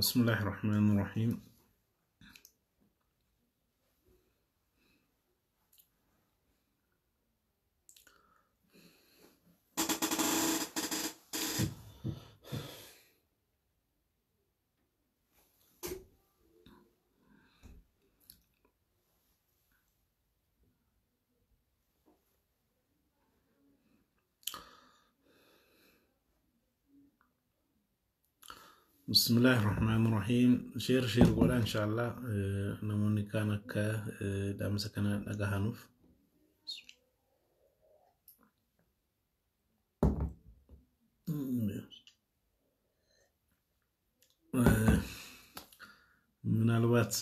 بسم الله الرحمن الرحيم. بسم الله الرحمن الرحيم. شير ولا إن شاء الله نموني كانك دامس كان نجاهنوف. من الوقت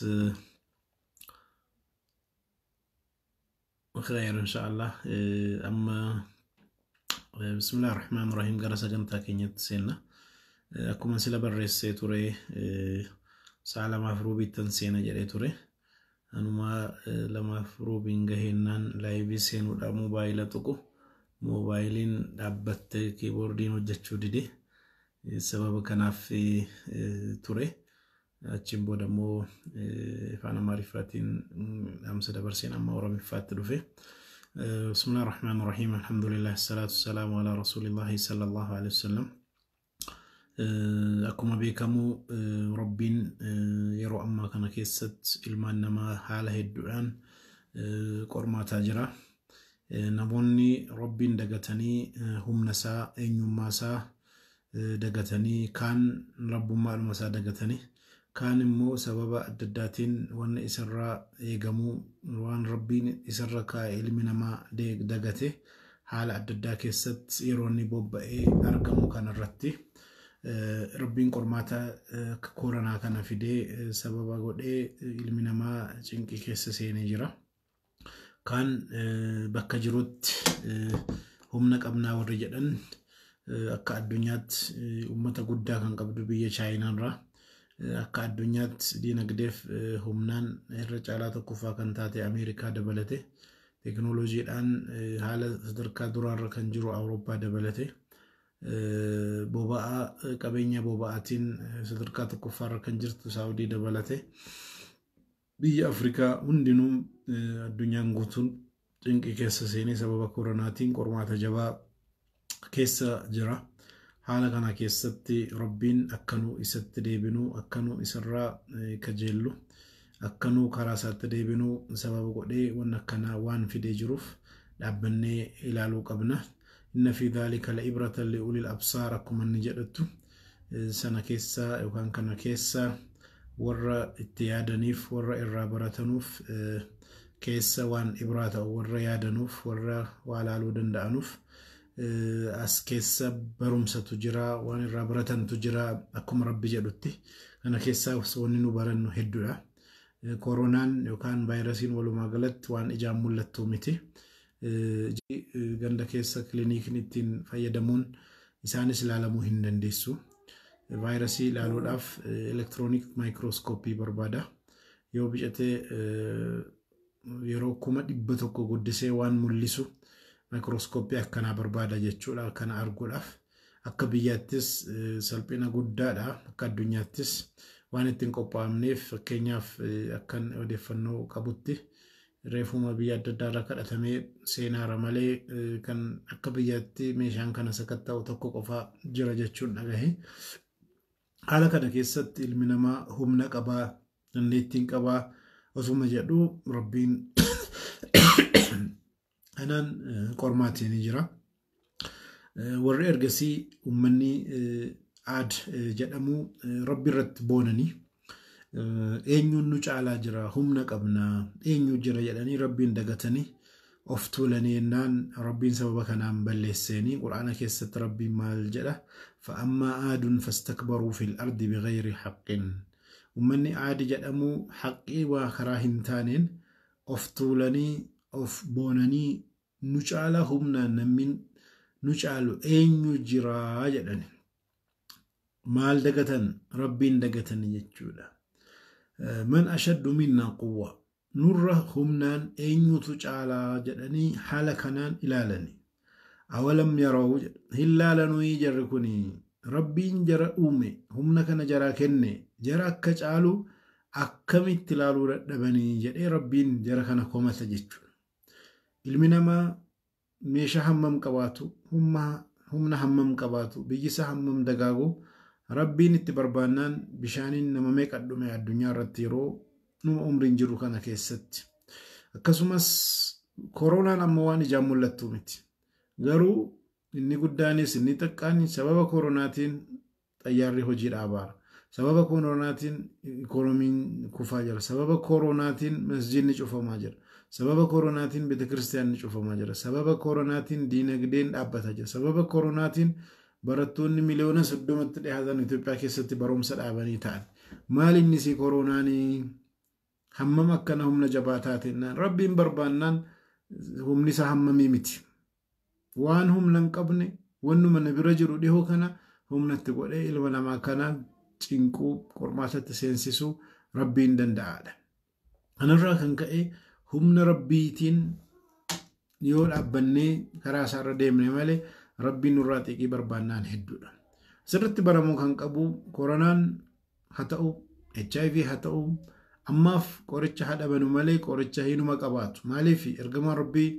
خير إن شاء الله. أما بسم الله الرحمن الرحيم. جرس جنتا كينيت سنة. أكو مسألة بريس توري سالة مفروبي تنسينا جري توري أنا ما لما مفروبين جهنان لايبسين ولا موبايل تكو موبايلين دبت كيبوردين وجتشو دي سبب كان في توري أتشبه دمو فأنا معرفتين أمس دبرسين أما ورا مفات دفه. بسم الله الرحمن الرحيم. الحمد لله الصلاة والسلام على رسول الله صلى الله عليه وسلم. أكما بيكمو ربين يرو أما كان كيست إلمان نما حاله الدعان قرما تاجرة نبوني ربين دقتني هم نسا إنيوم ماسا دقتني كان رب ما المسا دقتني كان مو سبب الدداتين وان إسراء يقمو وان ربين إسراء كإلمنا ما دقته حال الددا كيست يروني بوبئي أرقمو كان الرتي ربين قرماتا كورونا كان في دي سبب قدي إلمنا ما جنكي كيس سيني جرا كان بكجروت همنك أبنا ورجلن أكا الدنيات أمتا قدا كان قبل بيه شاينا را أكا الدنيات دينا قديف همنان الرجالات كفا كان تاتي أمريكا دبلته تكنولوجي الآن حالة صدركا درار كان جرو أوروبا دبلته بوباء كابينيا بوباءتين صدركات كفار كان جرت سعودي دبلته بي أفريقيا هندنوم الدنيا نقطن إنك كيس سيني سبب كوروناتين كورمات جبا كيس جرا حالا كان كيستي ربين أكنو إست ديبنو أكنو إسرا كجيلو أكنو كراسات ديبنو سبب قدي ونكنا وان في دي جروف لابني إلى لوك أبنه إن في ذلك لإبرة لأولي الأبصار كما نجدتو سنة كيسا وكان كان كيسا ورى اتيادنيف ورى إرابرتنوف كيسا وان إبرة ورى يادنوف ورى وعلالو دندانوف أس كيسا برمسة تجرى وان إرابرتن تجرى أكم ربي جدتي أنا كيسا وسونينو برنو هدولا كورونان وكان فيروسين ولو ما قلت وان إجام ملتو متي ganda keessa klinikin ittiin fayyadamuun isaanis ilaalamuu hin dandeessu. Vaayirasii ilaaluudhaaf elektiroonik maayikirooskooppii barbaada. Yoo bicatee yeroo 100 guddisee waan mul'isu maayikirooskooppii akkanaa barbaada jechuudha. Akkana arguudhaaf akka biyyaattis salphina guddaadha. Akka addunyaattis waan ittiin qophaa'amneef fakkeenyaaf akkan odeeffannoo qabutti reefuma biyya adda addaa irraa kadhatamee seenaara malee kan akka biyyaatti meeshaan kana sakatta'u tokko qofa jira jechuun dhagahe. Haala kana keessatti ilmi namaa humna qabaa dandeettiin qabaa osuma jedhu rabbiin anaan qormaatiin jira. Warri ergasii ummanni aad jedhamu rabbi irratti boonanii eenyuun nu caalaa jira humna qabnaa eenyu jira jedhanii rabbiin dagatanii of tuulanii ennaan rabbiin sababa kanaan balleessanii quraana keessatti rabbiin maal jedha fa'ammaa aadun fastakbaruu fil ardi bighayri haqqin ummanni aadi jedhamu haqqii waa karaa hin taaneen of tuulanii of boonanii nu caalaa humnaan namni nu caalu eenyu jira jedhani maal dagatan rabbiin dagatanii jechuudha. من أشد منا قوة نره همنان أين تجعل جدني حالكنان إلى لني أولم يروا هلا لنو يجركني rabbiin jara uume humna kana jaraa kenne jara akka caalu akkamitti ilaaluu dadhabanii jedhee rabbiin jara kana komata jechuudha. Ilmi namaa meeshaa hammam qabaatu humna hammam qabaatu biyyisa hammam dagaagu rabbiin itti barbaannaan bishaaniin nama meeqa dhume addunyaa irratti yeroo numa umriin jiru kana keessatti. Akkasumas koronaan amma waan ijaan mul'attu miti. Garuu inni guddaanis inni xiqqaan sababa koronaatiin xayyaarri hojii dhaabaara. Sababa koronaatiin ikoonomiin kufaa jira. Sababa koronaatiin masjidni cufamaa jira. Sababa koronaatiin beetakiristiyaanni cufamaa jira. Sababa koronaatiin diinagdeen dhaabbataa jira. Sababa koronaatiin barattoonni miliyoona 30tti dhiyaatan Itoophiyaa keessatti barumsa dhaabanii ta'an. Maal inni si koronaanii hammam akkana humna jabaa taatennaan rabbiin barbaannaan humni isaa hammamii miti. Waan humna hin qabne wannuma na bira jiru dhihoo kana humnatti godhee ilma namaa kanaan cinquu qormaatatti seensisuu rabbiin danda'aadha. Kanarraa kan ka'e humna rabbiitiin yoo dhaabbannee karaa isaarra deemne malee rabbiin nurraa xiqqii barbaannaan hedduudha. Asirratti baramuu kan qabu koronaan haa ta'u HIV haa ta'u ammaaf qoricha haa dhabanu malee qoricha hinuma qabaatu. Maaliif ergamaan rabbii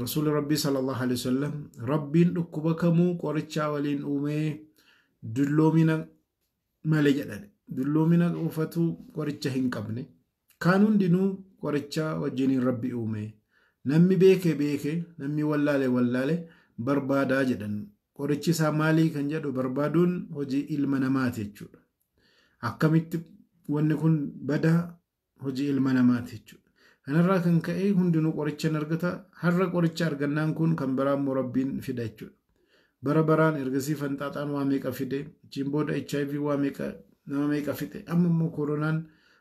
rasuulli rabbii sallallahu alaihi wasallam rabbiin dhukkuba kamuu qorichaa waliin uumee dulloomina malee jedhan. Dulloomina ufatu qoricha hin qabne. Kaan hundinuu qoricha wajjiniin rabbi uume. Namni beeke namni wallaale barbaadaa jedhan. Qorichi isaa maalii kan jedhu barbaaduun hojii ilma namaati jechuudha. Akkamitti wanni kun badaa hojii ilma namaati jechuudha. Kanarraa kan ka'e hundinuu qoricha argata. Har'a qoricha argannaan kun kan biraa immoo rabbiin fida jechuudha. Bara baraan ergasii fanxaaxaan waa meeqa fide, achiin booda HIV waa meeqa nama meeqa fide. Amma immoo koronaan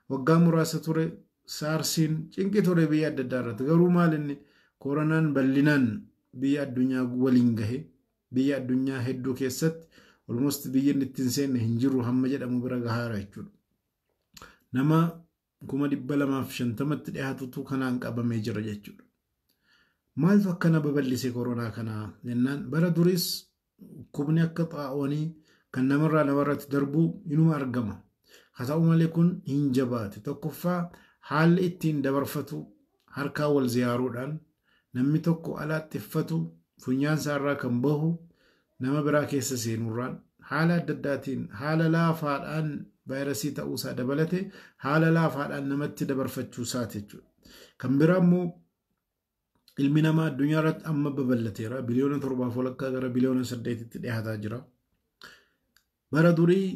waggaa muraasa ture, saarsiin cinqi ture biyya adda addaa irratti. Garuu maal inni koronaan bal'inaan biyya addunyaa waliin gahe, biyya addunyaa hedduu keessatti almost biyyi inni ittiin seenne hin jiru hamma jedhamu bira gahaara jechuudha. Nama 250tti dhiyaatutu kanaan qabamee jira jechuudha. Maaltu akkana babal'ise koronaa kanaa jennaan bara duris kubni akka xaa'oonii kan namarraa namarratti darbu inuma argama. Haa ta'u malee kun hin jabaate. Tokkoffaa haalli ittiin dabarfatu harkaa wal ziyaaruudhaan namni tokko alaatti uffatu funyaansaa irraa kan bahu nama biraa keessa seenuurraan haala adda addaatiin haala laafaadhaan vaayirasii ta'uusaa dabalate haala laafaadhaan namatti dabarfachuusaa jechuudha. Kan biraa immoo ilmi namaa addunyaa irratti amma babal'ateera. Biliyoona 7 gara biliyoona 8tti dhiyaataa jira. Bara durii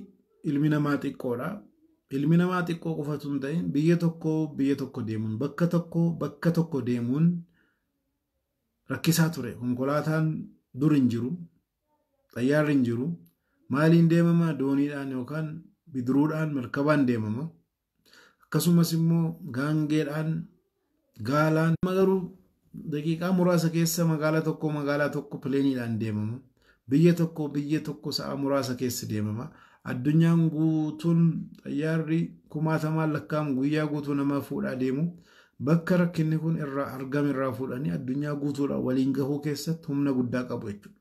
ilmi namaa xiqqoodha. Ilmi namaa xiqqoo qofatu hin ta'in biyya tokko deemuun bakka tokko deemuun rakkisaa ture. Konkolaataan dur hin jiru. Xayyaarri hin jiru. Maaliin deemama? Dooniidhaan yookaan bidiruudhaan markabaan deemama. Akkasumas immoo gaangeedhaan gaalaan garuu daqiiqaa muraasa keessa magaalaa tokko pileeniidhaan deemama. Biyya tokko sa'a muraasa keessa deemama. Addunyaan guutuun xayyaarri 1000 lakkaa'amu guyyaa guutuu nama fuudhaa deemu. Bakka rakkinni kun irraa argame irraa fuudhanii addunyaa guutuudhaan waliin gahuu keessatti humna guddaa qabu jechuudha.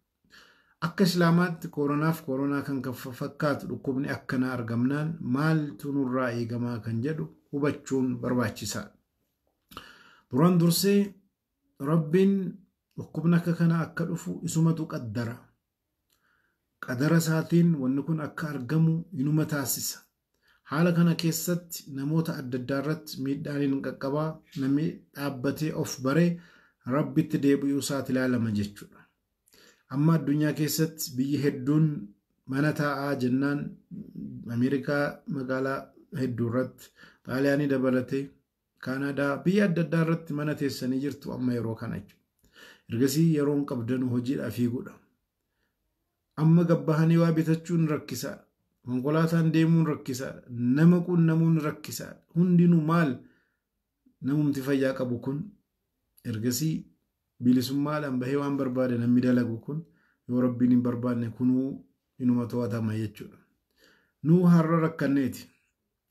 Akka islaamaatti koronaa kan fakkaatu dhukkubni akkanaa argamnaan maaltu nurraa eegamaa kan jedhu hubachuun barbaachisaadha. Duraan dursee rabbiin dhukkubni akka kanaa akka dhufu isumatu qaddara. Qadara isaatiin wanni kun akka argamu inuma taasisa. Haala kana keessatti namoota adda addaa irratti miidhaan hin qaqqabaa namni dhaabbatee of baree rabbitti deebi'uu isaati ilaalama jechuudha. Amma addunyaa keessatti biyyi hedduun mana taa'aa jennaan Ameerikaa magaalaa hedduu irratti Xaaliyaanii dabalatee Kaanadaa biyya adda addaa irratti mana teessanii jirtu amma yeroo kana jechuudha. Ergasii yeroon qabdanuu hojiidhaa fiiguudha. Amma gabbahanii waa bitachuun rakkisaadha. Konkolaataan deemuun rakkisaadha. Nama qunnamuun rakkisaadha. Hundinuu maal namumti fayyaa qabu kun ergasii bilisummaadhaan bahee waan barbaade namni dalagu kun yoo rabbiin hin barbaanne kunuu inuma to'atama jechuudha. Nuu har'a rakkanneeti.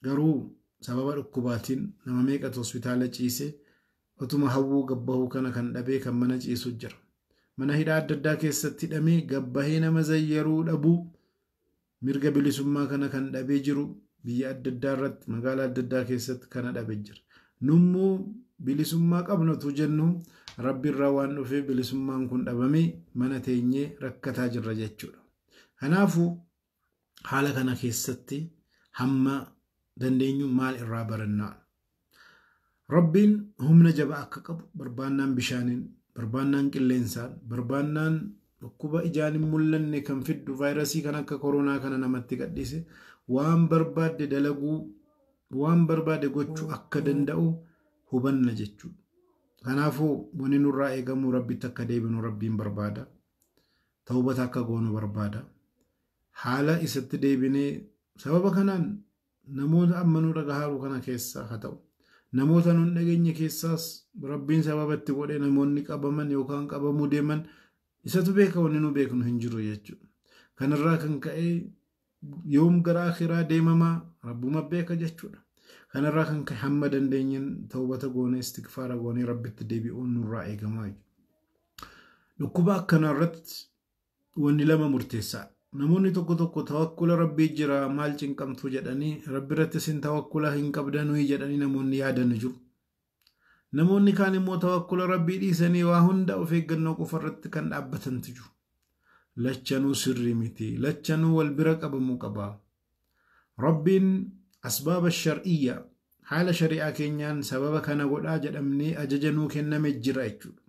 Garuu sababa dhukkubaatiin nama meeqatu hospitaala ciisee otuma hawwuu gabbahuu kana kan dhabee kan mana ciisu jira. Mana hidhaa adda addaa keessatti hidhamee gabbahee nama zayyaruu dhabuu mirga bilisummaa kana kan dhabee jiru biyya adda addaa irratti magaalaa adda addaa keessatti kana dhabee jira. Nummoo bilisummaa qabnatu jennu rabbi irraa waan dhufee bilisummaan kun dhabamee mana teenyee rakkataa jirra jechuudha. Kanaafuu haala kana keessatti hamma dandeenyu maal irraa barannaa? Rabbiin humna jabaa akka qabu barbaannaan bishaaniin, barbaannaan qilleensaan, barbaannaan dhukkuba ijaan hin mul'anne kan fiddu vaayirasii kan akka koronaa kana namatti gadhiise waan barbaade dalaguu, waan barbaade gochuu akka danda'u hubanna jechuudha. Kanaafuu wanni nurraa eegamu rabbitti akka deebinu rabbiin barbaada. Tawbata akka goonu barbaada. Haala isatti deebinee sababa kanaan namoota ammanuu dhagahaaru kana keessaa haa ta'u. Namoota nun dhageenye keessaas rabbiin sababatti godhee namoonni qabaman yookaan qabamuu deeman isatu beeka wanni nu beeknu hin jiru jechuudha. Kanarraa kan ka'e yoom gara akhiraa deemamaa rabbuma beeka jechuudha. Kanarraa kan ka'e hamma dandeenyen tawbata goonee istikfaara goonee rabbitti deebi'uun nurraa eegamaa jechuudha. Dhukkuba akkanarratti wanni lama murteessaa. Namoonni tokko tokko tawakkula rabbii jira maal cinqamtu jedhanii rabbi irratti sin tawakkula hin qabdanuu jedhanii namoonni yaadan jiru. Namoonni kaan immoo tawakkula rabbii dhiisanii waa hunda of eeggannoo qofa irratti kan dhaabbatantu jiru. Lachanuu sirrii miti. Lachanuu wal bira qabamuu qaba. Rabbiin asbaaba shar'iyyaa haala shari'aa keenyaan sababa kana godhaa jedhamnee ajaja nuu kenname jira jechuudha.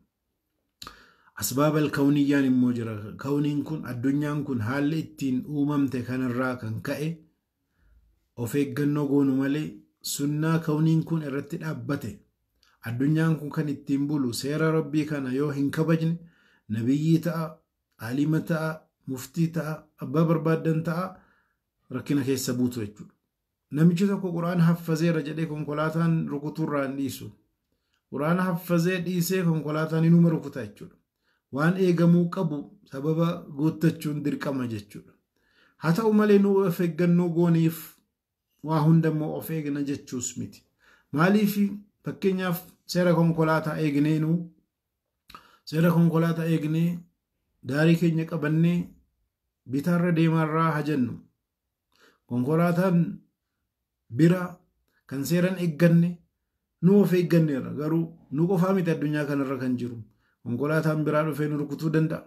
أسباب الكونية الموجرة كونين كن الدنيا كن حال إتين أممت كان الراكن كأي وفيق النقون ملي سنة كونين كن الرتين أبته الدنيا كن كان إتين بلو سير ربي كان يوهن كبجن نبي تاء عالم تاء مفتي تاء أبا بربادن تاء ركنا كي سبوت وجود نمجي تاكو قرآن حفظي رجليكم قلاتان ركتور ران ديسو قرآن حفظي ديسيكم قلاتان نمر ركتا waan eegamuu qabu sababa gootachuun dirqama jechuudha. Haa ta'u malee nu of eeggannoo gooniif waa hundammoo of eegna jechuus miti. Maaliif fakkeenyaaf seera konkolaataa eegnee daarii keenya qabannee bitaarra deemarraa hajannu. Konkolaataan bira kan seeran eegganne nu of eegganneerra garuu nu qofaa miti addunyaa kanarra kan jiru. konkolaataan biraa dhufee nu rukutuu danda'a.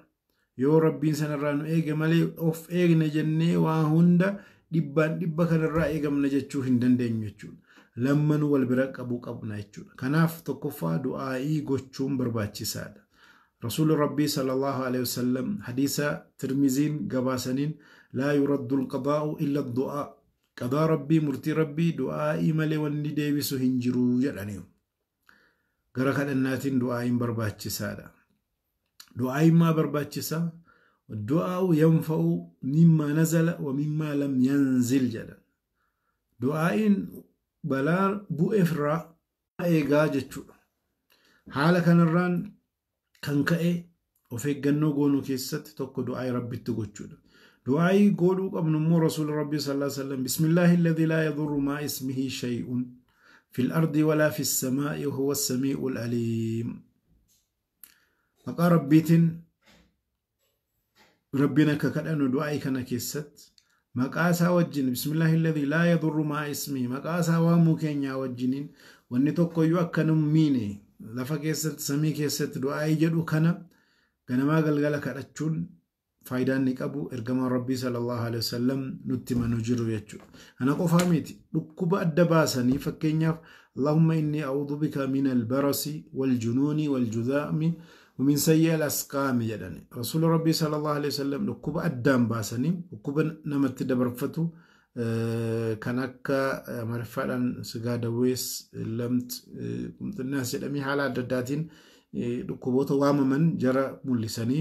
Yoo rabbiin sanarraa nu eege malee of eegne jennee waa hunda dhibbaan dhibba kanarraa eegamna jechuu hin dandeenyu jechuudha. Lammanuu wal bira qabuu qabna jechuudha. Kanaaf tokkoffaa du'aa'ii gochuun barbaachisaadha. Rasuulli Rabbii sallallahu alaihi wasallam hadiisa Tirmiziin gabaasaniin laa yuraddu alqadaa'u illa du'aa. Qadaa rabbii murtii rabbii du'aa'ii malee wanni deebisu hin jiru jedhaniiru. Gara kadhannaatiin du'aa'iin barbaachisaadha. Du'aa'iin maa barbaachisa? Du'aa'u yanfa'u mimmaa nazala wa mimmaa lam yanzil jedha. Du'aa'iin balaa bu'eefirraa eegaa jechuudha. Haala kanarraan kan ka'e of eeggannoo goonuu keessatti tokko du'aa'ii rabbitti gochuudha. Du'aa'ii godhuu qabnu immoo Rasuulli Rabbii sallallahu alaihi wasallam bismillaahi alladhii laa yadurru maa ismihi shay'un في الأرض ولا في السماء وهو السميع العليم. فقال ربنا ككدن دعائي كان كيست مقاسا وجن بسم الله الذي لا يضر مع اسمه مقاسا ومكين يا وجنين واني توكو يوكن ميني لفا كيست سمي كيست دعائي جدو كان ما قلقل كدچون فايدان نقبو ارغم ربي صلى الله عليه وسلم نتما نجرو يجو انا قفاميتي دكوب ادباسني فكينيا اللهم اني اعوذ بك من البرص والجنون والجذام ومن سيء الاسقام يدني رسول ربي صلى الله عليه وسلم دكوب ادام باسني دكوب نمت دبرفتو كانك مرفعن سغا دويس لمت الناس لمي حالات دداتين دكوبوتو واممن جرى ملسني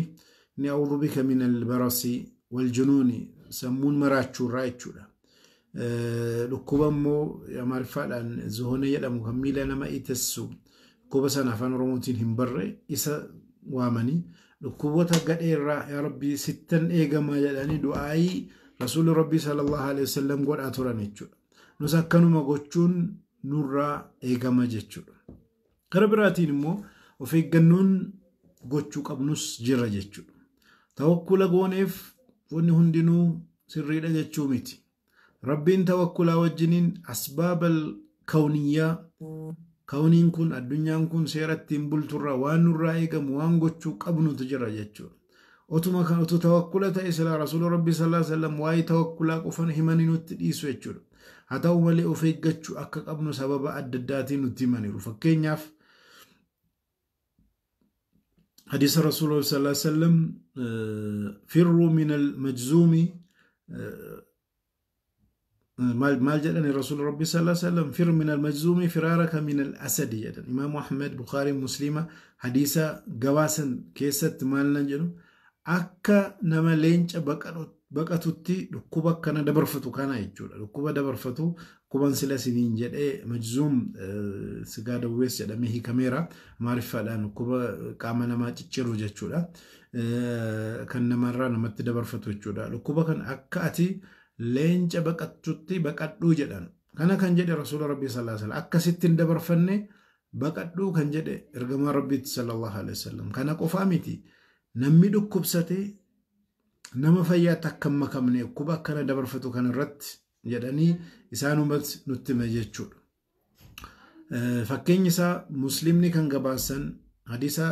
إني أعوذ بك من البرص والجنون سمون مراتشو رايتشو لكوبا مو يمارفا لأن زهونية لمكملة لما إتسو كوبا سنفان رموتين هم بري إسا وامني لكوبا تقال يا ربي ستن إيغا ما جلاني دعائي رسول ربي صلى الله عليه وسلم قول أتورانيتشو نساكنو مغوچون نورا إيغا ما جتشو قربراتين مو وفي قنون غوچو قبنوس جرى جتشو توكل غونيف وني هندينو sirriidha jechuu miti. Rabbiin tawakkulaa wajjiniin asbaabal kawniyyaa kawniin kun addunyaan kun seera ittiin bulturra waan nurraa eegamu waan gochuu qabnutu jira jechuudha. Otuma kan utu tawakkula ta'e sila rasuula rabbii sallallahu alaihi wasallam waa'ee tawakkulaa qofan himanii nutti dhiisu jechuudha. Haa ta'u malee of eeggachuu akka qabnu sababa adda addaatiin nutti himaniiru. Fakkeenyaaf hadiisa rasuula sallallahu alaihi wasallam firru min al-majzumi مال جدني رسول ربي صلى الله عليه وسلم فر من المجزوم فرارك من الأسد جدن إمام أحمد بخاري مسلمة حديثة جواسا كيست مال نجنو أكا نما لينج بقتوتي ركوبا كان دبرفتو كان يجول ركوبا دبرفتو كوبان سلاسين جد مجزوم سجاد ويس جد مهي كاميرا معرفة الآن ركوبا كامنا ما تشيرو جتشولا كان نمرة نمت دبرفتو جولا ركوبا كان أكاتي leenca baqachutti baqadhuu jedhan kana kan jedhe rasuula rabbii sallallahu alaihi wasallam akkasittiin dabarfanne baqadhuu kan jedhe ergamaa rabbiitti sallallahu alaihi wasallam kana qofaa miti namni dhukkubsate nama fayyaa takka makamne kuba akkana dabarfatu kan irratti jedhanii isaanumas nutti hime jechuudha. Fakkeenyi isaa muslimni kan gabaasan hadiisa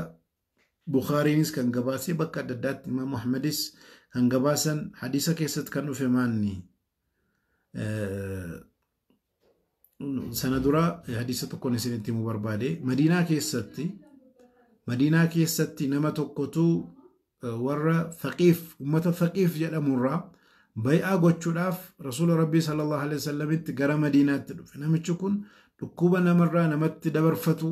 Bukhaariinis kan gabaasee bakka adda addaatti Imaam Ahmadis kan gabaasan hadiisa keessatti kan dhufe maanni sana dura hadiisa tokkoon isinitti himuu barbaade Madiinaa keessatti nama tokkotu warra Thaqiif ummata Thaqiif jedhamurraa bay'aa gochuudhaaf rasuula rabbii sallallahu alaihi wasallamitti gara Madiinaatti dhufe. Namichi kun dhukkuba namarraa namatti dabarfatu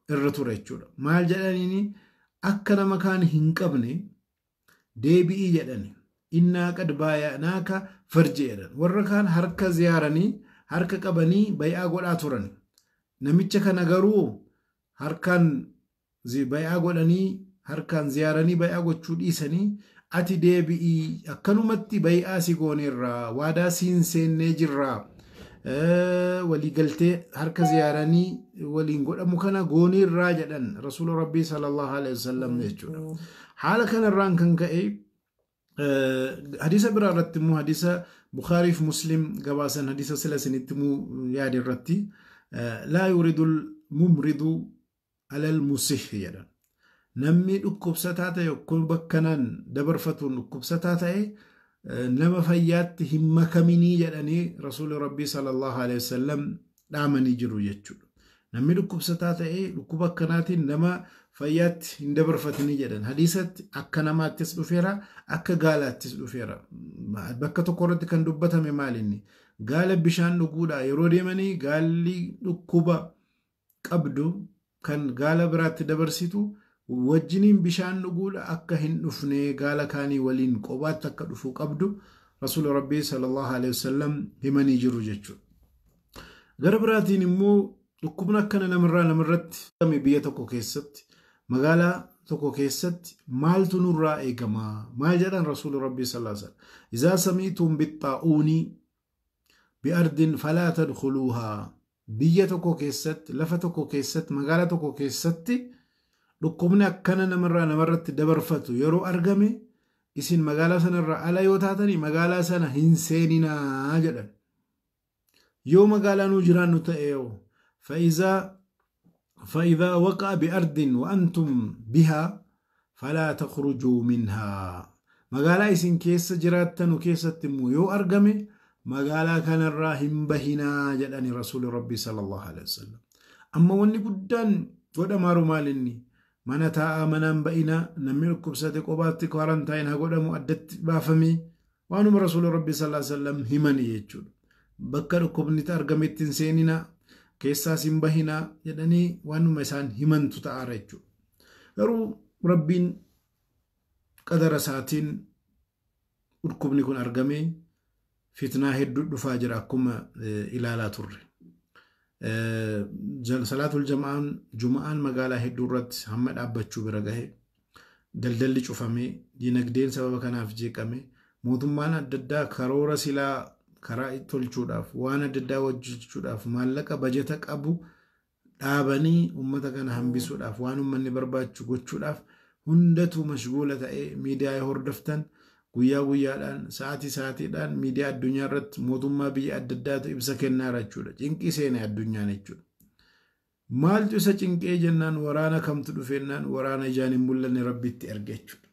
irra ture jechuudha. Maal jedhaniini akka nama kaan hin qabne deebi'ii jedhani innaa qad baaya'naaka farji jedhan warra kaan harka ziyaaranii harka qabanii bay'aa godhaa turan namicha kana garuu harkaan bay'aa godhanii harkaan ziyaaranii bay'aa gochuu dhiisanii ati deebi'ii akkanumatti bay'aa si gooneerraa waadaa siin seennee jirraa walii galtee harka ziyaaranii waliin godhamu kana gooneerraa jedhan rasuula rabbii sallallahu alaihi wasallam jechuudha. Haala kanarraan kan ka'e hadiisa biraa irratti immoo hadiisa Bukhaariif Muslim gabaasan hadiisa sila isinitti immoo yaada irratti laa yuridul mumridu alal musih jedhan namni dhukkubsataa ta'e kun bakkanaan dabarfatuun dhukkubsataa ta'e nama fayyaatti hin makaminii jedhanii rasuula rabbii sallallahu alaihi wasallam dhaamanii jiru jechuudha. Namni dhukkubsataa ta'e dhukkuba akkanaatiin nama fayyaatti hin dabarfatanii jedhan hadiisatti akka namaattis dhufeera akka gaalaattis dhufeera. Bakka tokko irratti kan dubbatame maalinni gaala bishaan dhuguudha yeroo deemanii gaalli dhukkuba qabdu kan gaala biraatti dabarsitu wajjiniin bishaan dhuguudha akka hin dhufne gaala kaanii waliin qobaatti akka dhufuu qabdu rasuula rabbii sallallahu alaihi wasallam himanii jiru jechuudha. Gara biraatiin immoo dhukkubni akkana namarratti biyya tokko keessatti magaalaa tokko keessatti maaltu nurraa eegama maal jedhan rasuula rabbii sallallahu alaihi wasallam izaa samiitum bixxaa'uuni bi'ardin falaa tadkhuluuhaa biyya tokko keessatti lafa tokko keessatti magaalaa tokko keessatti dhukkubni akkana namarratti dabarfatu yeroo argame isin magaalaa sanarraa ala yoo taatanii magaalaa sana hin seeninaa jedhan yoo magaalaa nu jiraannu ta'e فإذا وقع بأرض وأنتم بها فلا تخرجوا منها مغالا إسن كيس جراتن وكيس تمو يو أرقمي مغالا كان الراهم بهنا جلاني رسول ربي صلى الله عليه وسلم أما واني قدان قد أمارو مالني mana ta'a manaan ba'ina namni dhukkubsate qobaatti kwarantaayinaa godhamu addatti baafame waanuma rasuula rabbii sallallahu alaihi wasallam himanii jechuudha. Bakka dhukkubni argametti hin seenina keessaas hin bahina jedhanii waanuma isaan himantu ta'aara jechuudha. Garuu rabbiin qadara isaatiin dhukkubni kun argame fitnaa hedduu dhufaa jira akkuma ilaalaa turre. Salaatul Juma'aan magaalaa hedduu irratti hamma dhaabbachuu bira gahe daldalli cufame dinagdeen sababa kanaaf jeeqame mootummaan adda addaa karoora silaa karaa tolchuudhaaf waan adda addaa hojjechuudhaaf maallaqa bajeta qabu dhaabanii ummata kana hambisuudhaaf waan ummanni barbaachu gochuudhaaf hundatu mashguula ta'ee miidiyaa hordoftan guyyaa guyyaadhaan sa'aatii sa'aatiidhaan miidiyaa addunyaa irratti mootummaa biyya adda addaatu ibsa kennaa jechuudha. Cinqii seenee addunyaan jechuudha. Maaltu isa cinqee jennaan waraana kamtu dhufeennaan waraana ijaan hin mul'anne rabbitti erge jechuudha.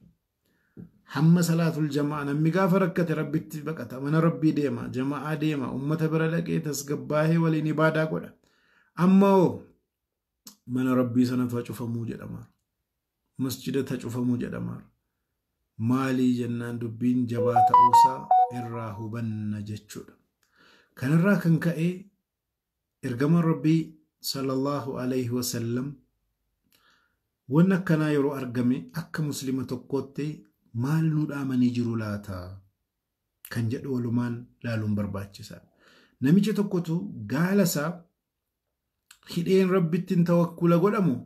Hamma salaatul jamaa namni gaafa rakkate rabbitti baqata, mana rabbii deema, jamaa deema, ummata bira dhaqee tasgabbaahee waliin ibaadaa godha. Amma mana rabbii sanatu cufamuu jedhama. Masjida cufamuu jedhama. Maalii jennaan dubbiin jabaa ta'uusaa irraa hubanna jechuudha. Kanarraa kan ka'e ergamaan rabbii sallallahu alayhi wa sallam wanna akkanaa yeroo argame akka muslima tokkootti maal nu dhaamanii jiru laata kan jedhu walumaan laaluun barbaachisaadha. Namichi tokkotu gaalasaa hidheen rabbitti tawakkula godhamu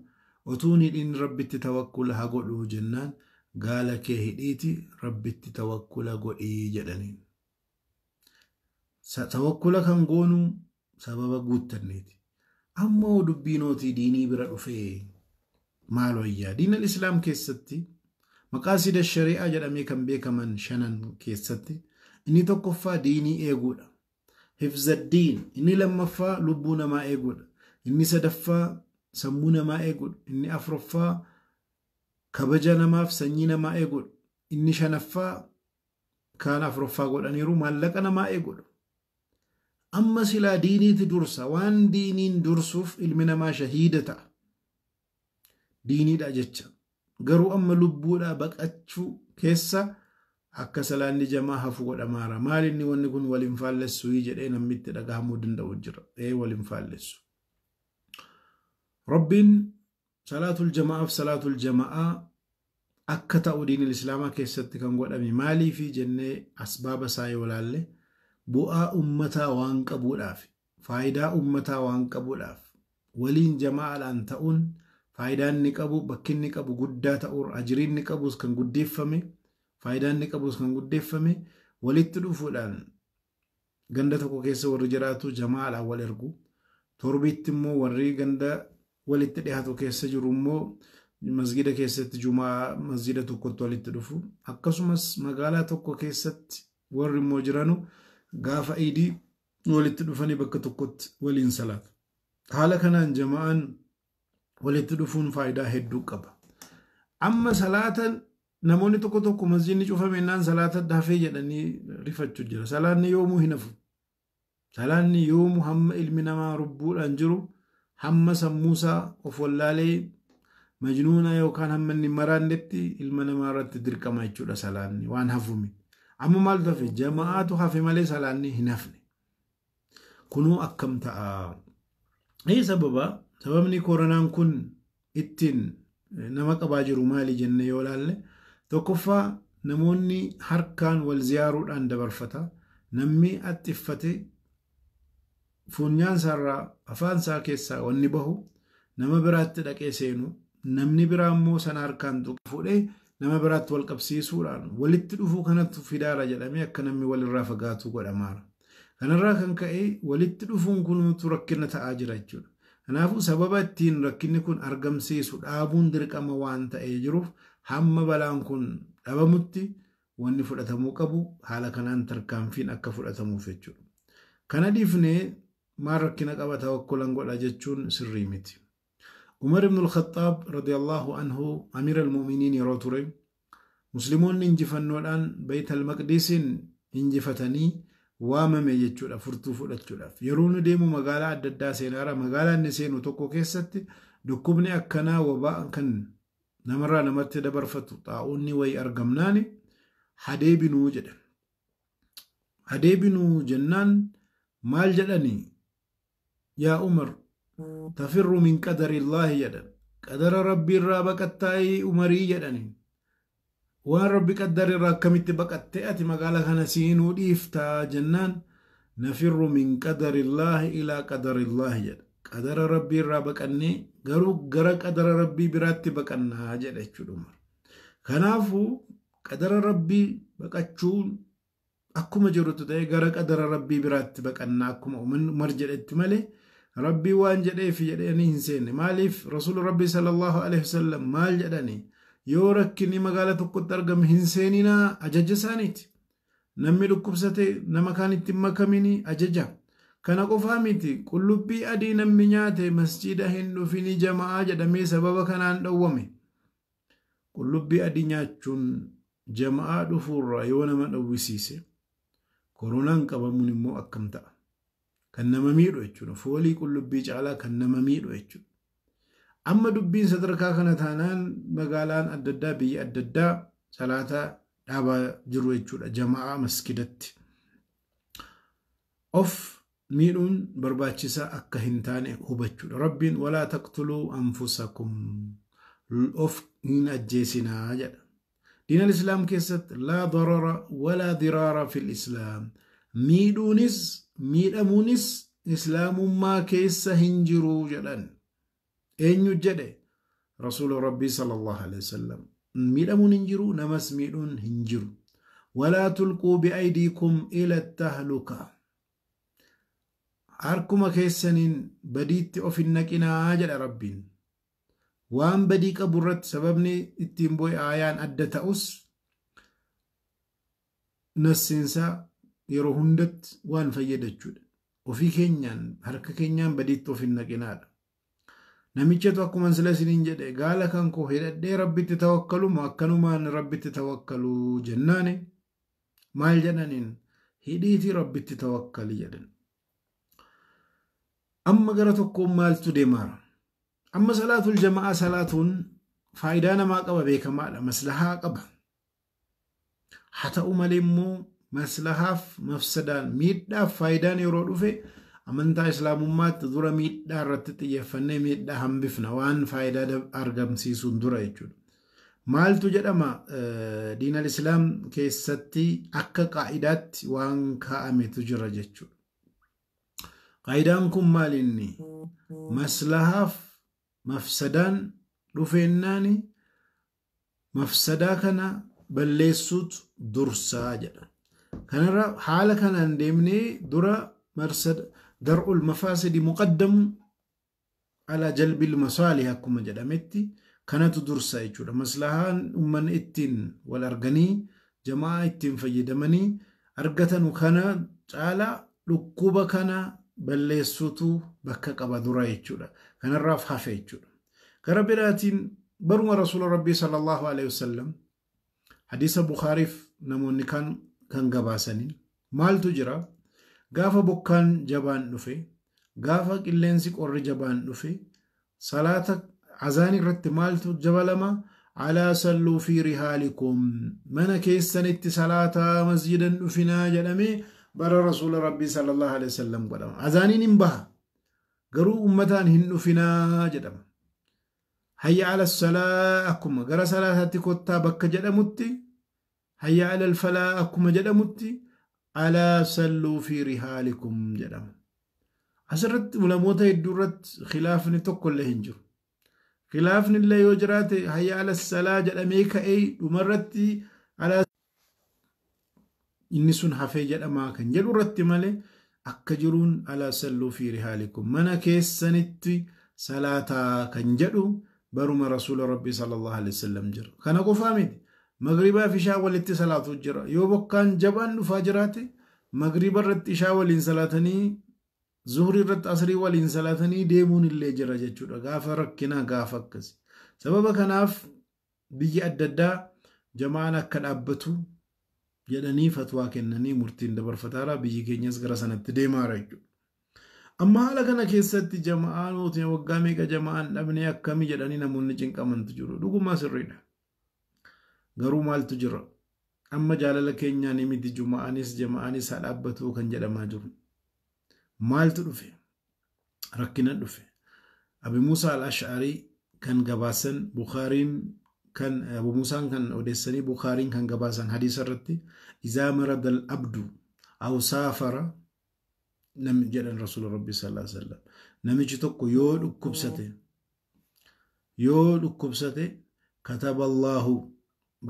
otuun hidhiin rabbitti tawakkula haa godhu jennaan gaala kee hidhiiti rabbitti tawakkula godhii jedhaniin. Tawakkula kan goonu sababa guuttanneeti. Ammoo dubbiinootii diinii bira dhufee maal wayyaa diin al-islaam keessatti maqaasida shari'aa jedhamee kan beekaman 5 keessatti inni tokkoffaa diinii eeguudha. Hifzaddiin inni lammaffaa lubbuu namaa eeguudha. Inni sadaffaa sammuu namaa eeguudha. Inni afuraffaa kabaja namaaf sanyii namaa eeguudha. Inni shanaffaa kaan afuraffaa godhaniiru maallaqa namaa eeguudha. Amma silaa diiniiti dursa waan diiniin dursuuf ilmi namaa shahiida ta'a. Diiniidha jecha. Garuu amma lubbuudha baqachuu keessa akka salaanni jamaa hafu godhamaara. Maal inni wanni kun waliin faallessu jedhee namni itti dhagahamuu danda'u jira. Waliin faallessu. Rabbiin salaatul jamaa'aaf salaatul jama'aa akka ta'u diinil islaamaa keessatti kan godhame maalii fi jennee asbaaba isaa yoo laalle bu'aa ummataa waan qabuudhaaf, faayidaa ummataa waan qabuudhaaf, waliin jamaa'aadhaan ta'uun faayidaan ni qabu, bakki ni qabu guddaa ta'uun, ajiriin ni qabus kan guddeeffame, faayidaan ni qabus kan guddeeffame, walitti dhufuudhaan ganda tokko keessa warri jiraatu jamaa'aadhaan wal ergu, torbiitti immoo warri ganda walitti dhiyaatu keessa jiru immoo masjida keessatti jumaa masjida tokkotti walitti dhufu, akkasumas magaalaa tokko keessatti warri immoo jiranu gaafa iidii walitti dhufanii bakka tokkotti waliin salaatu. Haala kanaan jamaa'aan walitti dhufuun faayidaa hedduu qaba. Amma salaatan namoonni tokko tokko masjidni cufameenaan salaata dafee jedhanii rifachuu jira. Salaanni yoomuu hin hafu. Salaanni yoomuu hamma ilmi namaa rubbuudhaan jiru hamma sammuusaa of wallaalee majnuuna yookaan hamma inni maraannetti ilma namaa irratti dirqama jechuudha salaanni waan hafumi. Amma maal tafe jamaa'aatu hafe malee salaanni hin hafne. Kunuu akkam ta'a. Sababni koronaan kun ittiin nama qabaa jiru maali jenne yoo laalle tokkoffaa namoonni harkaan wal ziyaaruudhaan dabarfata. Namni axxiffate funyaan isaarraa afaan isaa keessaa wanni bahu nama biraatti dhaqee seenu namni biraa immoo sana harkaan fuudhee nama biraatti wal qabsiisuudhaan walitti dhufuu kanatti fidaara jedhamee akka namni walirraa fagaatu godhamaara. Kanarraa kan ka'e walitti dhufuun kunuutu rakkina ta'aa jira jechuudha. Kanaafuu sababa ittiin rakkinni kun argamsiisu dhaabuun dirqama waan ta'ee jiruuf hamma balaan kun dhabamutti wanni fudhatamuu qabu haala kanaan tarkaanfiin akka fudhatamuuf jechuudha. Kana dhiifnee maal rakkina qaba tawakkulan godha jechuun sirrii miti. Umar ibn al-Khattab radiyallahu anhu amir al-mu'minin yeroo ture musliimoonni injifannoodhaan Bayt al-Maqdisiin injifatanii waamame jechuudha furtuu fudhachuudhaaf. Yeroo nu deemu magaalaa adda addaa seenaara magaalaa inni seenu tokko keessatti dhukkubni akkanaa wabaa kan namarraa namatti dabarfatu xaa'uunni wayi argamnaani hadeebinuu jedhan. Hadeebinuu jennaan maal jedhani yaa Umar tafirru min qadari Allaahi jedhan. Qadara rabbii irraa baqattaa'ii Umarii jedhani. Waan rabbi qaddari irraa akkamitti baqattee ati magaalaa kana siinuu dhiiftaa jennaan nafirru min qadari Allaahi ilaa qadari Allaahi jedha. Qadara rabbii irraa baqannee garuu gara qadara rabbii biraatti baqannaa jedha jechuudha. Kanaafuu qadara rabbii baqachuun akkuma jirutu ta'e gara qadara rabbii biraatti baqannaa akkuma Umar jedhetti malee rabbii waan jedheef jedhanii hin seenne. Maaliif rasuul rabbii sallallahu alaihi wasallam maal jedhanii yoo rakkinni magaalaa tokkotti argame hin seeninaa ajaja isaaniiti. Namni dhukkubsate nama kaan itti makamini ajaja. Kana qofaa miti qullubbii adii namni nyaate masjida hin dhufini jama'aa jedhamee sababa kanaan dhowwame. Qullubbii adii nyaachuun jama'aa dhufuurraa yoo nama dhowwisiise koronaan qabamuun immoo akkam ta'a. Kan nama miidhu jechuudha. Foolii qullubbii caalaa kan nama miidhu jechuudha. Amma dubbiin sadarkaa kana taanaan magaalaan adda addaa biyya adda addaa salaataa dhaabaa jiru jechuudha. Jama'aa masjidatti. Of miidhuun barbaachisaa akka hin taane hubachuudha. Rabbiin walaa taqtuluu anfusakum of hin ajjeesinaa jedha. Diin al-Islaam keessatti laa darara walaa diraara fil Islaam. Miidhuunis miidhamuunis islaamummaa keessa hin jiru jedhan. Eenyu jedhe? Rasuula Rabbii sallallahu alaihi wasallam. Miidhamuun hin jiru, namas miidhuun hin jiru. Walaa tulquu bi'aydiikum ila tahluka. Harkuma keessaniin badiitti of hin naqinaa jedha Rabbiin. Waan badii qabu irratti sababni ittiin bu'e aayaan adda ta'us nassiinsaa yeroo hundatti waan fayyadachuudha. Ofii keenyaan harka keenyaan badiitti of hin naqinaadha. Namichatu akkuma sila isiniin jedhe gaala kan koo hidhadhee rabbitti tawakkalu moo akkanumaan rabbitti tawakkalu jennaani maal jedhaniin hidhiitii rabbitti tawakkali jedhan. Amma gara tokkoon maaltu deemaara? Amma salaatul jama'aa salaatuun faayidaa namaa qaba beekamaadha. Maslahaa qaba. Haa ta'u malee immoo maslahaaf mafsadaan miidhaaf faayidaan yeroo dhufe amantaa islaamummaatti dura miidhaa irratti xiyyeeffannee miidhaa hambifna waan faayidaa argamsiisuun dura jechuudha. Maaltu jedhama diin al-Islaam keessatti akka qaa'idaatti waan kaa'ametu jira jechuudha. Qaa'idaan kun maalinni maslahaaf mafsadaan dhufeennaani mafsadaa kana balleessuutu dursaa jedha. Kanarra haala kanaan deemnee dura dar'ul mafaasidi muqaddamu ala jalbil masaalih akkuma jedhametti kanatu dursa jechuudha. Maslahaan ummanni ittiin wal arganii jamaa ittiin fayyadamanii argatanu kana caalaa dhukkuba kana balleessuutu bakka qaba dura jechuudha. Kanarraaf hafe jechuudha. Gara biraatiin baruma Rasuula Rabbii sallallahu alaihi wasallam hadiisa Bukhaariif namoonni kan gabaasanii maaltu jira? Gaafa bokkaan jabaan dhufe, gaafa qilleensi qorri jabaan dhufe, salaata azaanii irratti maaltu jabalama? Alaa salluu fi rihaalikum. Mana keessanitti salaata masjidan dhufinaa jedhamee bara Rasuula Rabbii sallallahu alaihi wasallam godhama. Azaaniin hin baha. Garuu ummataan hin dhufinaa jedhama. Hayya ala salaa akkuma gara salaataatti kottaa bakka jedhamutti, hayya ala alfalaa akkuma jedhamutti, alaa salluu fi rihaalikum jedhama. Asirratti ulamoota hedduu irratti khilaafni tokko illee hin jiru. Khilaafni illee yoo jiraate hayya ala salaa jedhamee ka'ee dhumarratti alaa inni sun hafee jedhamaa kan jedhu irratti malee akka jiruun alaa salluu fi rihaalikum mana keessanitti salaataa kan jedhu baruma Rasuula Rabbii sallallahu alaihi wasallam jira. Kana qofaa miti. Magriibaa fi ishaa walitti salaatu jira. Yoo bokkaan jabaan dhufaa jiraate magriiba irratti ishaa waliin salaatanii zuhrii irratti asrii waliin salaatanii deemuun illee jira jechuudha. Gaafa rakkinaa gaafa akkasi. Sababa kanaaf biyya adda addaa jamaan akka dhaabbatu jedhanii fatwaa kennanii murtiin dabarfataara biyyi keenyas gara sanatti deemaara jechuudha. Amma haala kana keessatti jamaan waggaa meeqa jamaan dhabnee akkamii jedhanii namoonni cinqamantu jiru. Dhugumaa sirriidha. Garuu maaltu jira? Amma jaalala keenyaan miti juma'aanis jama'aanis haa dhaabbatu kan jedhamaa jiru. Maaltu dhufe? Rakkina dhufe. Abi Muusaa al-Ash'arii kan gabaasan Bukhaariin kan Abu Muusaan kan odeessanii Bukhaariin kan gabaasan hadiisa irratti izaa marada al-abdu aw saafara nam jedhan Rasuula Rabbii sallallahu alaihi wasallam. Namichi tokko yoo dhukkubsate kataba Allahu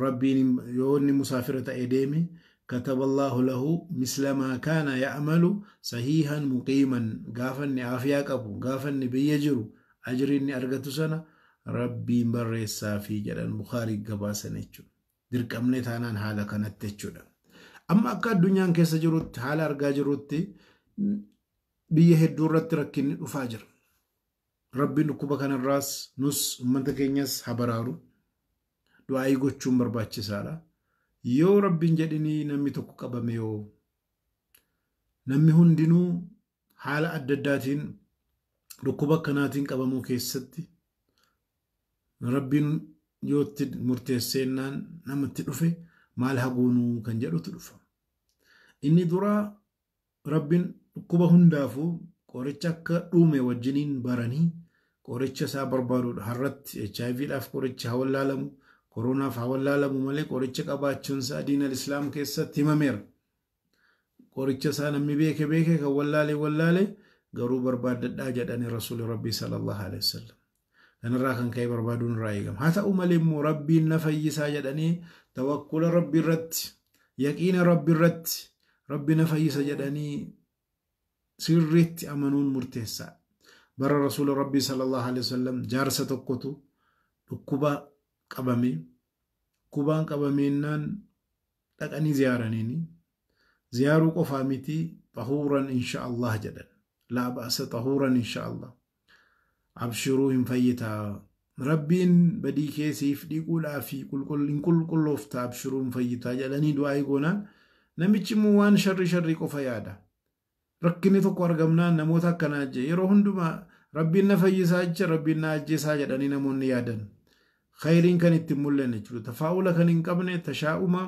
Rabbiin yoo inni musaafira ta'ee deeme كتب الله له مثل ما كان يعمل صحيحا مقيما غافني عافيا قبو غافني بيجرو أجريني أرغتو سنة rabbiin barreessaa fi jedhan Bukaarii gabaasan jechuudha. Dirqamnee taanaan haala kanatti jechuudha. Amma akka addunyaan keessa jirutti haala argaa jirutti biyya hedduu irratti rakkinni dhufaa jira. Rabbiin dhukkuba kanarraas nus ummata keenyas habaraaru du'aayii gochuun barbaachisaadha. Yoo rabbiin jedhinii namni tokko qabame yoo namni hundinuu haala adda addaatiin dhukkuba kanaatiin qabamuu keessatti rabbiin yootti murteesseennaan namatti dhufe maal haguunuu kan jedhutu dhufa. Inni dura rabbiin dhukkuba hundaafuu qoricha akka dhuume wajjiniin baranii qoricha isaa barbaaduudha. Harratti HIVdhaaf qoricha haa wallaalamu, koronaaf haa wallaalamu malee qoricha qabaachuun isaa diinal islaam keessatti himameera. Qoricha isaa namni beeke kan wallaale garuu barbaadadhaa jedhani rasuuli rabbii sallallahu alaihi wasallam. Kanarraa kan ka'e barbaaduun irraa eegama. Haa ta'u malee immoo rabbiin na fayyisaa jedhanii tawakkula rabbii irratti yaqiina rabbii irratti rabbi na fayyisa jedhanii sirriitti amanuun murteessaa. Bara rasuuli rabbii sallallahu alaihi wasallam jaarsa tokkotu dhukkuba qabame. Dhukkubaan qabameennaan dhaqanii ziyaaraniini. Ziyaaruu qofaa miti tahuuran insha Allah jedhan. Laa ba'asa tahuuran insha Allah. Abshiruu hin fayyitaa. Rabbiin badii keessiif dhiquudhaa fi qulqullooftaa abshiruu hin fayyitaa jedhanii du'aa goonaan namichi immoo waan sharri qofa yaada. Rakkinni tokko argamnaan namoota akkanaa jee yeroo hundumaa rabbiin na fayyisaa jecha rabbiin na ajjeesaa jedhanii namoonni yaadan. Khayriin kan itti mul'anne jechuudha. Tafaa'ula kan hin qabne tashaa'uma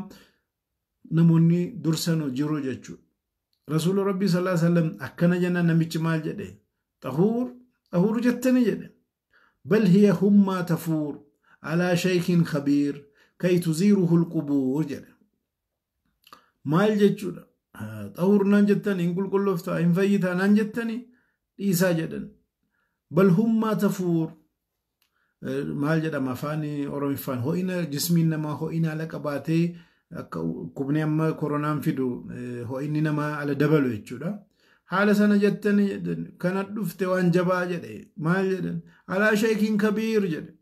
namoonni dursanu jiru jechuudha. Rasuula rabbii sallallahu alaihi wasallam akkana jennaan namichi maal jedhe? طهور جتني جد بل هي هم تفور على شيخ خبير كي تزيره القبور جد مال جتشودا طهور نانجتني نقول كله فتا إن فيتا نانجتني إيسا جدا بل هم تفور مال جدا ما فاني أورم فان هو إنا جسمنا ما هو إنا لك باتي كوبني أما كورونا فيدو هو إننا ما على دبلو جتشودا حال سنة جتني كانت دفت وان جبا جدي ما جدن على شيء كبير جد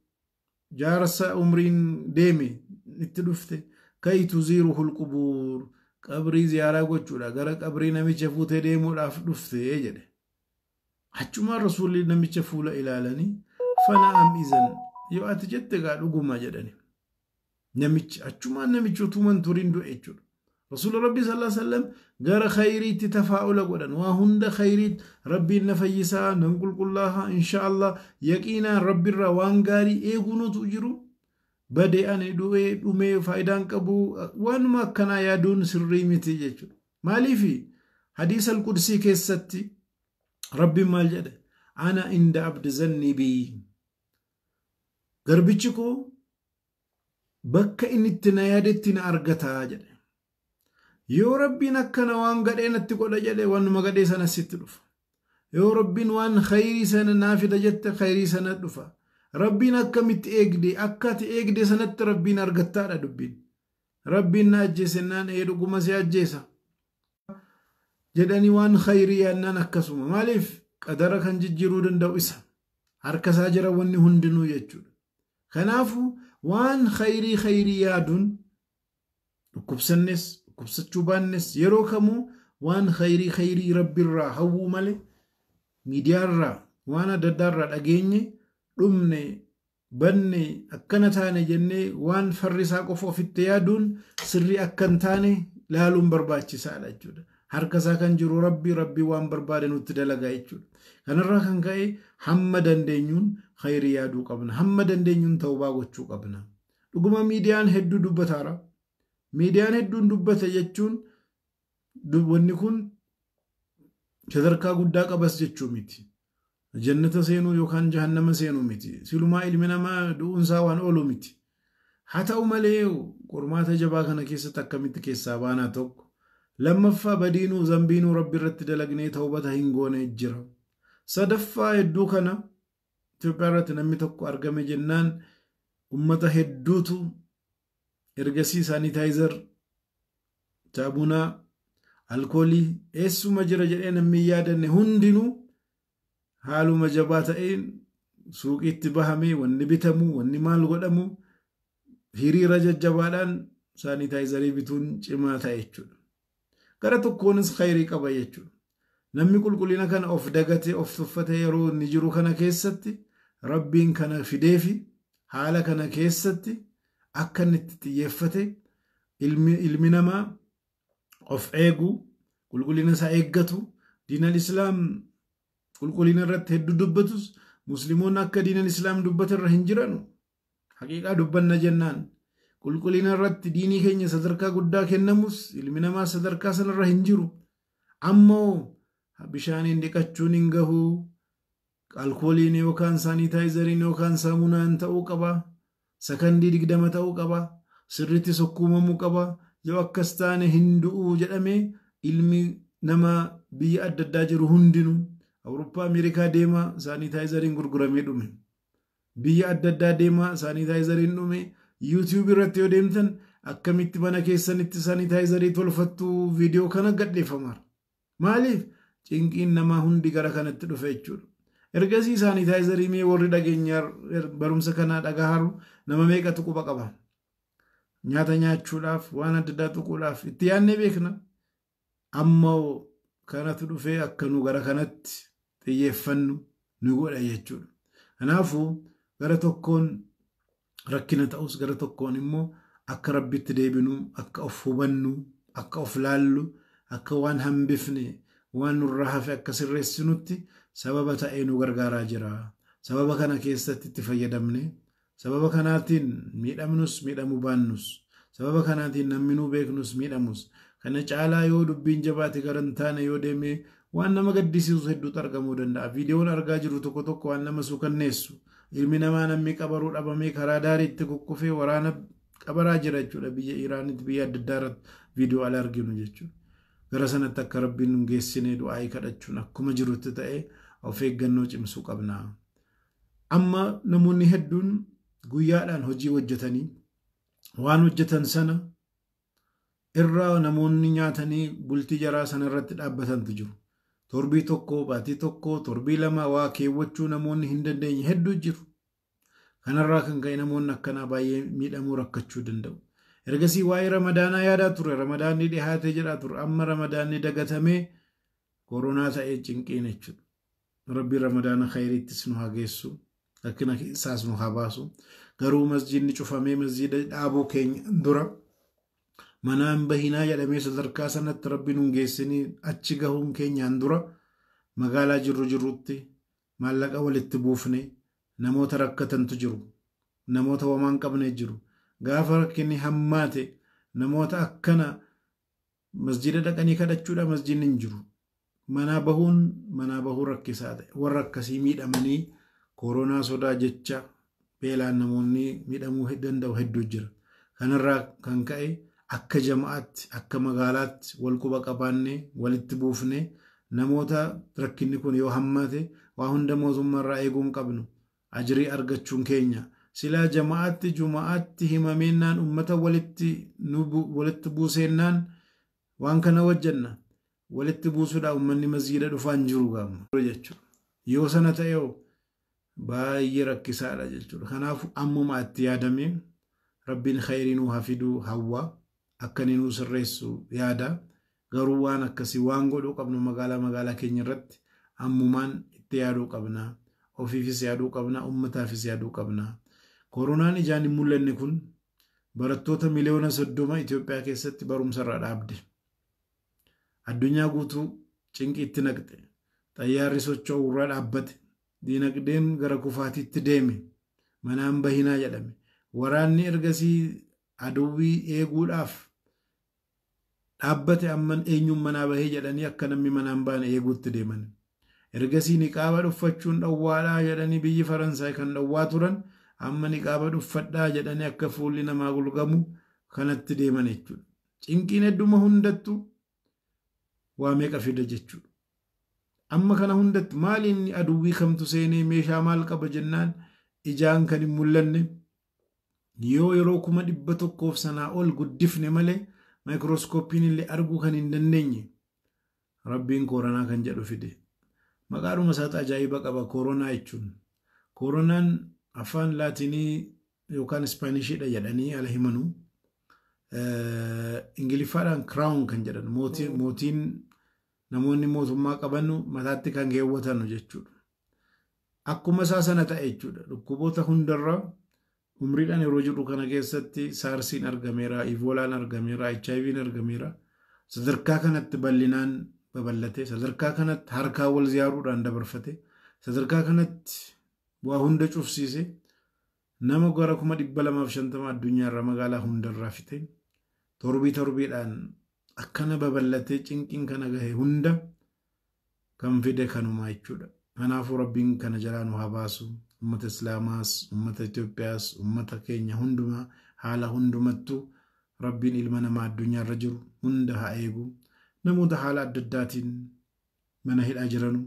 جارس عمرين ديمي نتدفت كي تزيره القبور قبري زيارة قوچودا غرا قبري نمي چفوت ديمو داف دفت جد حچما رسول نمي چفولا الالني فنعم اذن يو اتجت غا دغما جدني نمي حچما نمي چوتو من توريندو اچود رسول ربي صلى الله عليه وسلم غير خيري تتفاؤل قدن وهند خيري ربي نفيسا ننقل كلها إن شاء الله يقينا ربي الروان غاري ايغونو تجرو بدي أن دومي فايدان كبو وان ما كان يدون سري متي مالي في حديث القدسي كيستي ربي مال جد أنا عند عبد ظني بي غربيچكو بك إن التنايادتنا أرغتا جد yoo rabbiin akkana waan gadhee natti godha jedhe waanuma gadhee sana sitti dhufa. Yoo rabbiin waan khayrii sana naafida jette khayrii sana dhufa. Rabbiin akkamitti eegde akkati eegde sanatti rabbiin argattaadha dubbiin. Rabbiin na ajjeesennaan dhuguma si ajjeesa jedhanii waan khayrii yaannaan akkasuma. Maaliif qadara kan jijjiiruu danda'u isa harkasaa jira wanni hundinuu jechuudha. Kanaafuu waan khayrii yaaduun dhukkubsannes kubsachuu baannes yeroo kamuu waan khayrii rabbiirraa hawwuu malee miidiyaarraa waan adda addaarraa dhageenye dhumne banne akkana taane jennee waan farrisaa qofa ofitti yaaduun sirrii akkan taane laaluun barbaachisaadha jechuudha. Harkasaa kan jiru rabbi waan barbaade nutti dalagaa jechuudha. Kanarraa kan ka'e hamma dandeenyuun khayrii yaaduu qabna. Hamma dandeenyuun tawbaa gochuu qabna. Dhuguma miidiyaan hedduu dubbataara. Miidiyaan hedduun dubbata jechuun wanni kun sadarkaa guddaa qabas jechuu miti. Jannata seenuu yookaan jahannama seenuu miti. Silumaa ilmi namaa du'uunsaa waan oolu miti. Haa ta'u malee qormaata jabaa kana keessatti akkamitti keessaa baanaa tokko. Lammaffaa badiinuu zambiinuu rabbi irratti dalagnee tawbata hin goone jira. Sadaffaa hedduu kana Itoophiyaa irratti namni tokko argame jennaan ummata hedduutu ergasii saanitaayizer saabunaa alkoolii eessuma jira jedhee namni yaadanne hundinuu haaluma jabaa ta'een suuqiitti bahamee wanni bitamu wanni maal godhamu hiriira jajjabaadhaan saanitaayizarii bituun cimaa ta'e jechuudha. Gara tokkoonis khayrii qaba jechuudha. Namni qulqullina kana of dagatee of tuffate yeroo inni jiru kana keessatti rabbiin kana fideefi haala kana keessatti akka inni itti xiyyeeffate ilmi namaa of eegu qulqullina isaa eeggatu diinal islaam qulqullina irratti hedduu dubbatus musliimoonni akka diinal islaam dubbatan irra hin jiranu. Haqiiqaa dubbanna jennaan qulqullina irratti diinii keenya sadarkaa guddaa kennamus ilmi namaa sadarkaa sanarra hin jiru. Ammoo bishaaniin dhiqachuun hin gahu, alkooliin yookaan saanitaayizariin yookaan saamunaan ta'uu qaba, sakandii 20 ta'uu qaba, sirriitti sukkuumamuu qaba. Yoo akkas taane hin du'u jedhamee ilmi namaa biyya adda addaa jiru hundinuu Awurooppaa Ameerikaa deema saanitaayizariin gurguramee dhume. Biyya adda addaa deema saanitaayizariin dhume. YouTube irratti yoo deemtan akkamitti mana keessanitti saanitaayizarii tolfattu viidiyoo kana gadhiifama. Maaliif? Cinqiin namaa hundi gara kanatti dhufe jechuudha. Ergasii saanitaayizarii mee warri dhageenyaa barumsa kanaa dhagaharu nama meeqa tuquba qaba? Nyaata nyaachuudhaaf waan adda addaa tuquudhaaf itti yaadnee beekna. Ammoo kanatu dhufee akka nu gara kanatti xiyyeeffannu nu godha jechuudha. Kanaafuu gara tokkoon rakkina ta'us gara tokkoon immoo akka rabbitti deebinu, akka of hubannu, akka of laallu, akka waan hambifne, waan nurraa hafe akka sirreessinutti sababa ta'ee nu gargaaraa jira. Sababa kana keessatti itti fayyadamne, sababa kanaatiin miidhamnus miidhamuu baannus, sababa kanaatiin namni nu beeknus miidhamus. Kana caalaa yoo dubbiin jabaate garan taane yoo deeme waan nama gaddisiisu hedduutu argamuu danda'a. Viidiyoon argaa jiru tokko tokko waan nama suukanneessu. Ilmi namaa namni qabaruu dhabamee karaa daariitti kukkufee waraana qabaraa jira jechuudha. Biyya Iraanitti biyya adda addaa irratti viidiyoo ala arginu jechuudha. Gara sanatti akka rabbiin nu geessinee du'aayii kadhachuun akkuma jirutti ta'ee of eeggannoo cimsuu qabna. Amma namoonni hedduun guyyaadhaan hojii hojjetanii waan hojjetan sana irraa namoonni nyaatanii bultii jaraa sana irratti dhaabbatantu jiru. Torbii tokko, baatii tokko, torbii lama waa keewwachuu namoonni hin dandeenye hedduu jiru. Kanarraa kan ka'e namoonni akkanaa baay'ee miidhamuu rakkachuu danda'u. Ergasii waa'ee ramadaanaa yaadaa ture. Ramadaanni dhihaatee jedhaa ture. Amma ramadaanni dagatamee koronaa ta'ee cinqiin jechuudha. Rabbi ramadaana khayriittis nu haa geessu. Rakkina isaas nu haa baasu. Garuu masjidni cufamee masjida dhaabuu keenya dura manaan bahinaa jedhamee sadarkaa sanatti rabbi nu geessinii achi gahuun keenyaan dura magaalaa jirrutti maallaqa walitti buufne namoota rakkatantu jiru. Namoota wamaan qabne jiru. Gaafa rakkinni hammaate namoota akkana masjida dhaqanii kadhachuudha masjidni hin jiru. Manaa bahuun rakkisaa ta'e. Warra akkasii miidhamanii koronaa sodaa jecha beelaan namoonni miidhamuu danda'u hedduu jira. Kanarraa kan ka'e akka jama'aatti akka magaalaatti wal quba qabaannee walitti buufne namoota rakkinni kun yoo hammaate waa hunda mootummaarraa eeguun qabnu ajrii argachuun keenya silaa jama'aatti juma'aatti himameenaan ummata walitti buuseennaan waan kana wajjanna walitti buusuudhaan ummanni masjiida dhufaan jiru gaama jechuudha. Yoo sana ta'e baay'ee rakkisaadha jechuudha. Kanaaf ammuma itti yaadamee rabbiin khayrii nuu hafiduu hawwa akka nuu sirreessu yaada. Garuu waan akkasii waan godhuu qabnu magaalaa keenya irratti ammumaan itti yaaduu qabna. Ofiifis yaaduu qabna, ummataafis yaaduu qabna. Koronaan ijaan hin mul'anne kun barattoota miliyoona 30 Itoophiyaa keessatti barumsa irraa dhaabde. Addunyaa guutuu cinqiitti naqxe. Xayyaarri socho'u irraa dhaabbate. Diinagdeen gara kufaatiitti deeme. Manaan bahinaa jedhame. Waraanni ergasii aduwwii eeguudhaaf dhaabbate amman eenyuun manaa bahee jedhanii akka namni manaan baane eeguutti deeman. Ergasii niqaaba dhuffachuun dhowwaadhaa jedhanii biyyi Faransaay kan dhowwaa turan amma niqaaba dhuffadhaa jedhanii akka fuulli namaa gulgamu kanatti deeman jechuudha. Cinqiin hedduma hundattu waa meeqa fida jechuudha. Amma kana hundatti maaliin aduwwii kamtu seenee meeshaa maal qaba jennaan ijaan kan hin mul'anne yoo yeroo 100 sanaa ol guddifne malee maayikirooskoopiin illee arguu kan hin dandeenye rabbiin koronaa kan jedhu fide. Maqaadhuma isaatti ajaa'iba qaba koronaa jechuun. koronaan afaan laatinii yookaan ispaanishidha jedhanii ala himanu ingiliffaadhaan crown kan jedhan mootiin namoonni mootummaa qabannu mataatti kan keewwatanu jechuudha. Akkuma isaa sana ta'e jechuudha. Dhukkuboota hundarra umriidhaan yeroo jiru kana keessatti saarsiin argameera, ivolaan argameera, HIV'n argameera. Sadarkaa kanatti bal'inaan babal'ate, sadarkaa kanatti harkaa wal ziyaaruudhaan dabarfate, sadarkaa kanatti waa hunda cufsiise nama gara 250 addunyaarra magaalaa hundarraa fite torbiidhaan akkana babal'ate cinqiin kana gahe hunda kan fide kanuma jechuudha. Kanaafuu rabbiin kana jalaa nu haa baasu. Ummata Islaamaas, ummata Itoophiyaas, ummata keenya hundumaa haala hundumattu rabbiin ilma namaa addunyaarra jiru hunda haa eegu. Namoota haala adda addaatiin mana hidhaa jiranu,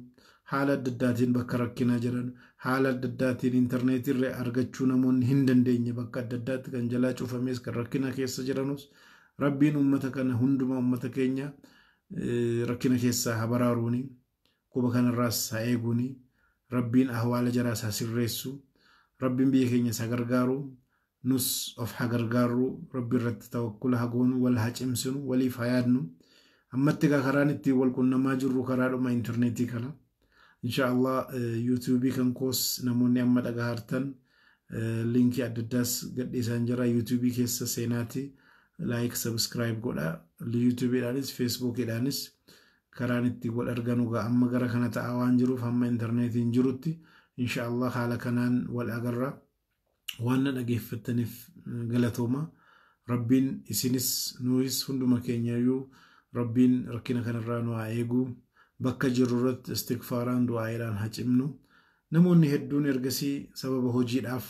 haala adda addaatiin bakka rakkinaa jiran, haala adda addaatiin intarneetirra argachuu namoonni hin dandeenye bakka adda addaatti kan jalaa cufamees kan rakkina keessa jiranus rabbiin ummata kana hundumaa ummata keenya rakkina keessaa haa baraaruuni. Quba kanarraas haa eeguuni. Rabbiin ahwaala jaraas haa sirreessu. Rabbiin biyya keenya isa gargaaru. Nus of haa gargaaru. Rabbi irratti tawakkula haa goonu, wal haa cimsinu, waliif haa yaadnu. Ammatti karaan ittiin wal quunnamaa jirru karaadhuma intarneetii kana. Inshaallah yuutuubii kan koos namoonni amma dhagahartan linkii adda addaas gadhiisaan jira. yuutuubii keessa seenaati like subscribe godha. yuutuubiidhaanis feesbuukiidhaanis karaan ittiin wal arganu amma gara kana ta'aa waan jiruuf amma intarneetiin jirutti inshaallah haala kanaan wal agarra. Waan na dhageeffattaniif galatooma. Rabbiin isinis nuus hunduma keenyayyuu rabbiin rakkina kanarraa nu haa eegu. Bakka jirru irratti istighfaaraan du'aa'iidhaan haa cimnu. Namoonni hedduun ergasii sababa hojiidhaaf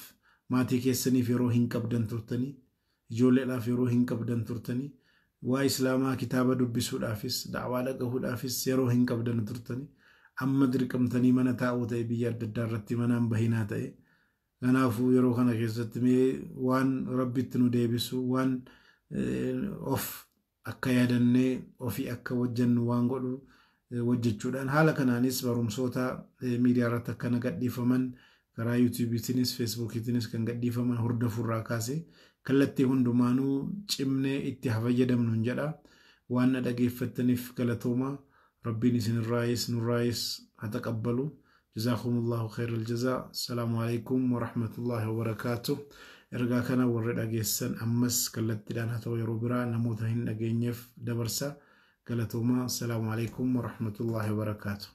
maatii keessaniif yeroo hin qabdan turtanii, ijoolleedhaaf yeroo hin qabdan turtanii, waa islaamaa kitaaba dubbisuudhaafis, da'waa dhagahuudhaafis yeroo hin qabdan turtanii, amma dirqamtanii mana taa'uu ta'e biyya adda addaa irratti manaan bahinaa ta'e. Kanaafuu yeroo kana keessatti mee waan rabbitti nu deebisu, waan of akka yaadannee ofii akka wajjannu waan godhu wajjechuudhaan haala kanaanis barumsoota miidiyaa irratti akkana gadhiifaman karaa yuutuubiitiinis feesbuukiitiinis kan gadhiifaman hordofurraa kaasee kallattii hundumaanuu cimnee itti haa fayyadamnu jedha. Waan na dhageeffattaniif galatooma. Rabbiin isinirraayis nurraayis haa taqabbalu. Jazakumullahu khairal jazaa. Assalaamu alaykum wa rahmatullahi wa barakaatuh. Ergaa kana warra dhageessan ammas kallattiidhaan haa ta'u yeroo biraa namoota hin dhageenyeef dabarsa. galatooma. Assalaamu alaykum wa rahmatullahi wa barakaatuh.